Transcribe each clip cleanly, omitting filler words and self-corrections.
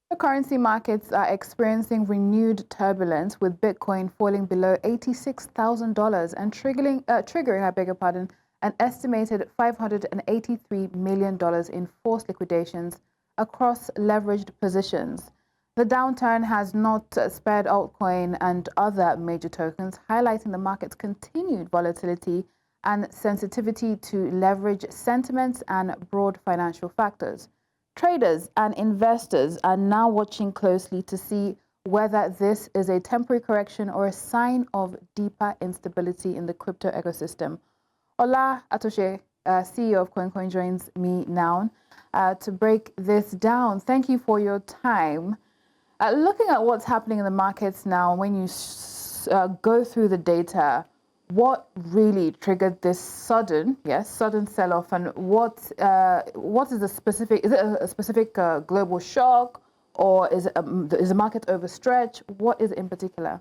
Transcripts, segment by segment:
The currency markets are experiencing renewed turbulence, with Bitcoin falling below $86,000 and triggering, I beg your pardon, an estimated $583 million in forced liquidations across leveraged positions. The downturn has not spared altcoin and other major tokens, highlighting the market's continued volatility and sensitivity to leverage sentiments and broad financial factors. Traders and investors are now watching closely to see whether this is a temporary correction or a sign of deeper instability in the crypto ecosystem. Ola Atose, CEO of KoinKoin, joins me now to break this down. Thank you for your time. Looking at what's happening in the markets now, when you go through the data, what really triggered this sudden sell-off, and what is the specific? Is it a specific global shock, or is the market overstretched? What is it in particular?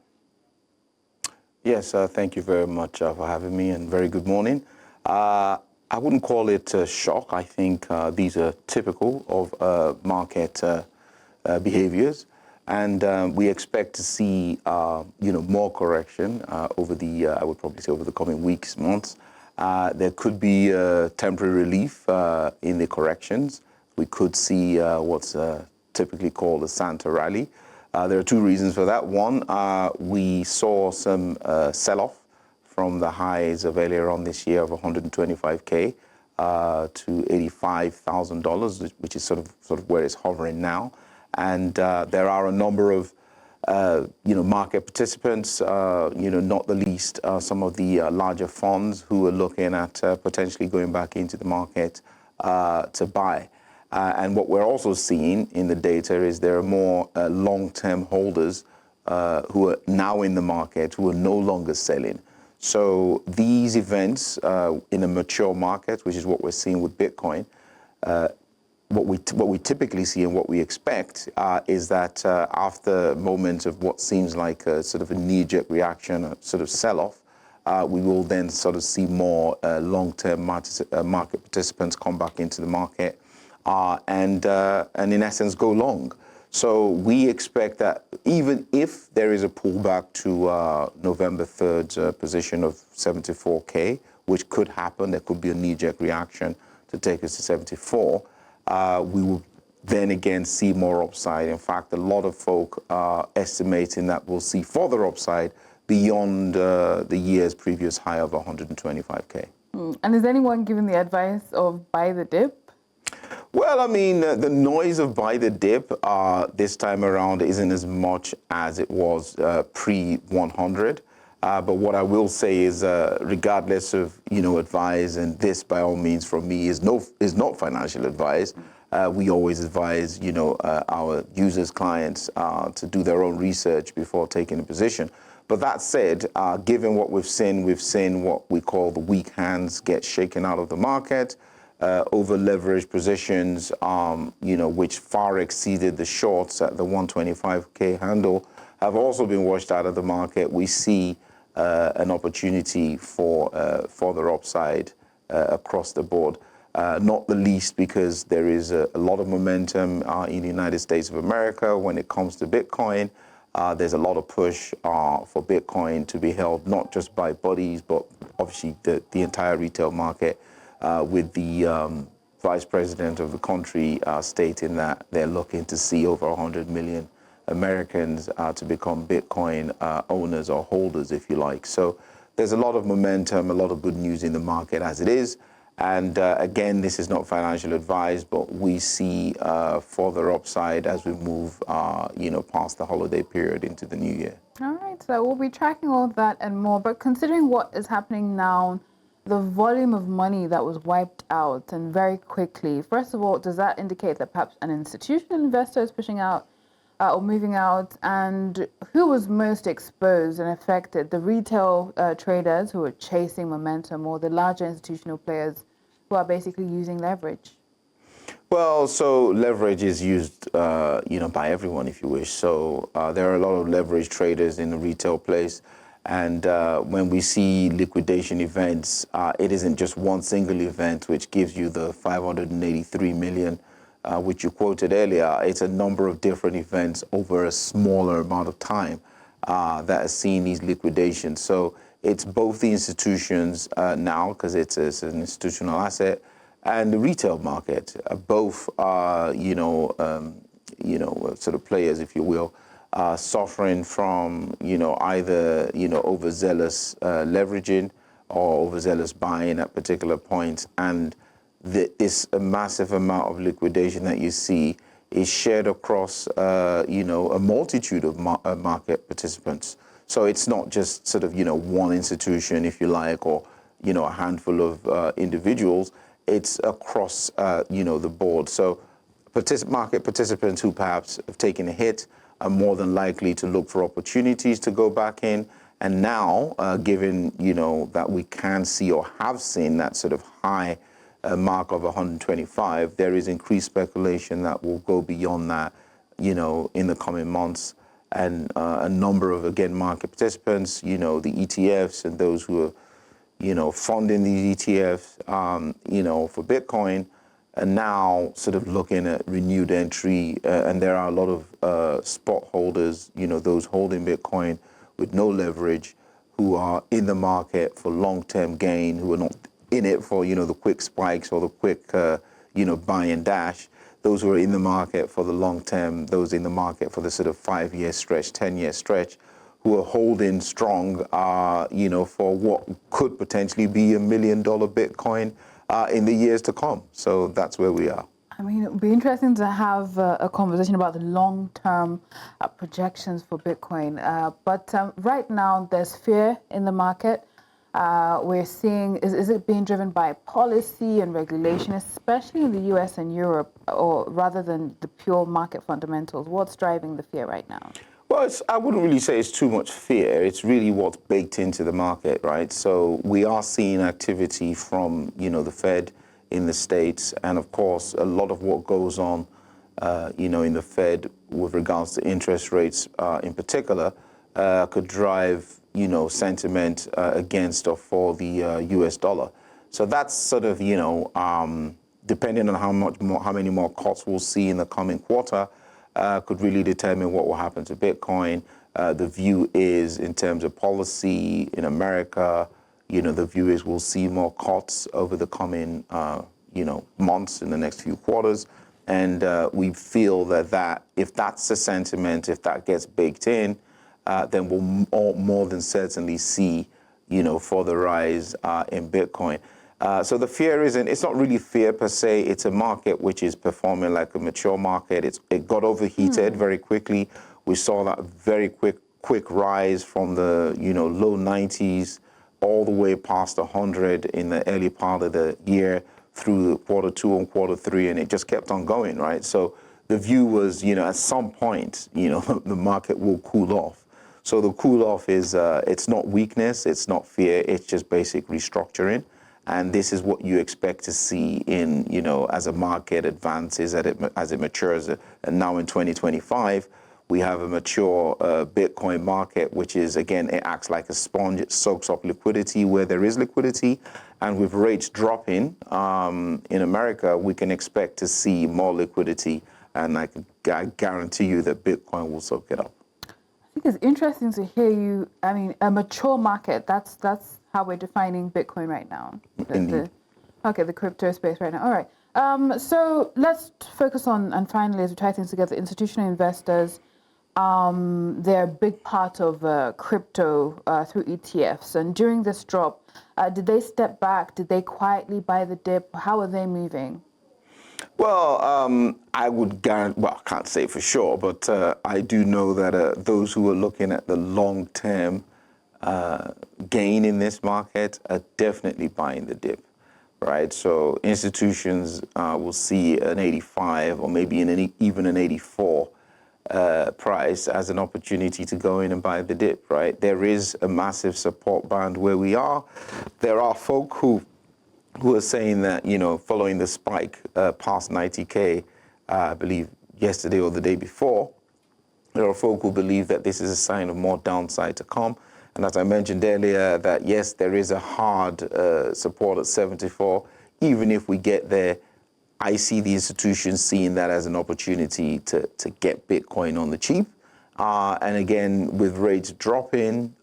Yes, thank you very much for having me, and very good morning. I wouldn't call it a shock. I think these are typical of market behaviors. And we expect to see, more correction over the, I would probably say, over the coming weeks, months. There could be temporary relief in the corrections. We could see what's typically called a Santa rally. There are two reasons for that. One, we saw some sell-off from the highs of earlier on this year of 125K to $85,000, which is sort of where it's hovering now. And there are a number of, market participants, not the least some of the larger funds who are looking at potentially going back into the market to buy. And what we're also seeing in the data is there are more long-term holders who are now in the market who are no longer selling. So these events in a mature market, which is what we're seeing with Bitcoin, what we typically see and what we expect is that after moments of what seems like a sort of a knee-jerk reaction, a sort of sell-off, we will then sort of see more long-term market participants come back into the market and in essence go long. So we expect that even if there is a pullback to November 3rd's position of 74K, which could happen, there could be a knee-jerk reaction to take us to 74. We will then again see more upside. In fact, a lot of folk are estimating that we'll see further upside beyond the year's previous high of 125K. And is anyone giving the advice of buy the dip? Well, I mean, the noise of buy the dip this time around isn't as much as it was pre-100. But what I will say is, regardless of, advice, and this by all means from me is not financial advice. We always advise, our users, clients to do their own research before taking a position. But that said, given what we've seen what we call the weak hands get shaken out of the market. Over leveraged positions, which far exceeded the shorts at the 125K handle, have also been washed out of the market. We see an opportunity for further upside across the board, not the least because there is a lot of momentum in the United States of America when it comes to Bitcoin. There's a lot of push for Bitcoin to be held not just by buddies, but obviously the entire retail market, with the vice president of the country stating that they're looking to see over 100 million Americans to become Bitcoin owners or holders, if you like. So there's a lot of momentum, a lot of good news in the market as it is. And again, this is not financial advice, but we see further upside as we move, past the holiday period into the new year. All right, so we'll be tracking all of that and more. But considering what is happening now, the volume of money that was wiped out and very quickly, first of all, does that indicate that perhaps an institutional investor is pushing out or moving out? And who was most exposed and affected? The retail traders who are chasing momentum, or the larger institutional players who are basically using leverage? Well, so leverage is used, by everyone, if you wish. So there are a lot of leverage traders in the retail place. And when we see liquidation events, it isn't just one single event which gives you the 583 million which you quoted earlier, it's a number of different events over a smaller amount of time that are seeing these liquidations. So it's both the institutions now, because it's an institutional asset, and the retail market. Both are, sort of players, if you will, suffering from, either, overzealous leveraging or overzealous buying at particular points. And this massive amount of liquidation that you see is shared across, a multitude of market participants. So it's not just sort of, one institution, if you like, or, a handful of individuals. It's across, the board. So market participants who perhaps have taken a hit are more than likely to look for opportunities to go back in. And now, given, that we can see or have seen that sort of high mark of 125, there is increased speculation that will go beyond that, in the coming months. And a number of, again, market participants, the ETFs and those who are, funding these ETFs, for Bitcoin, and now sort of looking at renewed entry. And there are a lot of spot holders, those holding Bitcoin with no leverage, who are in the market for long-term gain, who are not in it for, the quick spikes or the quick, buy and dash. Those who are in the market for the long term, those in the market for the sort of 5-year stretch, 10-year stretch, who are holding strong, for what could potentially be $1 million Bitcoin in the years to come. So that's where we are. I mean, it would be interesting to have a conversation about the long-term projections for Bitcoin. But right now, there's fear in the market. We're seeing, is it being driven by policy and regulation, especially in the US and Europe, or rather than the pure market fundamentals? What's driving the fear right now? Well, I wouldn't really say it's too much fear. It's really what's baked into the market, right? So we are seeing activity from, the Fed in the States. And of course, a lot of what goes on, in the Fed with regards to interest rates in particular could drive, sentiment against or for the US dollar. So that's sort of, depending on how many more cuts we'll see in the coming quarter, could really determine what will happen to Bitcoin. The view is, in terms of policy in America, the view is we'll see more cuts over the coming, months, in the next few quarters. And we feel that if that's the sentiment, if that gets baked in, then we'll more than certainly see, further rise in Bitcoin. So the fear it's not really fear per se. It's a market which is performing like a mature market. It got overheated very quickly. We saw that very quick rise from the, low 90s all the way past 100 in the early part of the year through Q2 and Q3, and it just kept on going, right? So the view was, at some point, the market will cool off. So the cool off is, it's not weakness, it's not fear, it's just basic restructuring. And this is what you expect to see in, as a market advances, as it matures. And now in 2025, we have a mature Bitcoin market, which is, again, it acts like a sponge. It soaks up liquidity where there is liquidity. And with rates dropping in America, we can expect to see more liquidity. And I guarantee you that Bitcoin will soak it up. I think it's interesting to hear you. I mean, a mature market, that's how we're defining Bitcoin right now. The crypto space right now. All right. So let's focus on, and finally, as we tie things together, institutional investors, they're a big part of crypto through ETFs. And during this drop, did they step back? Did they quietly buy the dip? How are they moving? Well, I would guarantee, well, I can't say for sure, but I do know that those who are looking at the long-term gain in this market are definitely buying the dip, right? So institutions will see an 85 or maybe even an 84 price as an opportunity to go in and buy the dip, right? There is a massive support band where we are. There are folk who are saying that, following the spike past 90K, I believe yesterday or the day before, there are folk who believe that this is a sign of more downside to come. And as I mentioned earlier, that yes, there is a hard support at 74. Even if we get there, I see the institutions seeing that as an opportunity to get Bitcoin on the cheap. And again, with rates dropping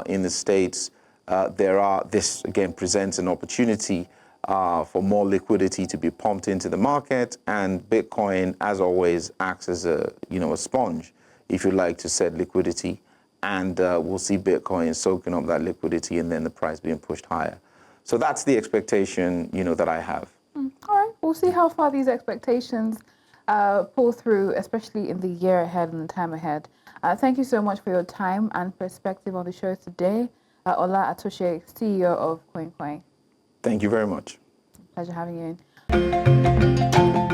in the States, this again presents an opportunity for more liquidity to be pumped into the market, and Bitcoin, as always, acts as a sponge, if you like, to set liquidity, and we'll see Bitcoin soaking up that liquidity and then the price being pushed higher. So that's the expectation that I have. All right, we'll see how far these expectations pull through, especially in the year ahead and the time ahead. Thank you so much for your time and perspective on the show today. Ola Atose, CEO of KoinKoin. Thank you very much. Pleasure having you in.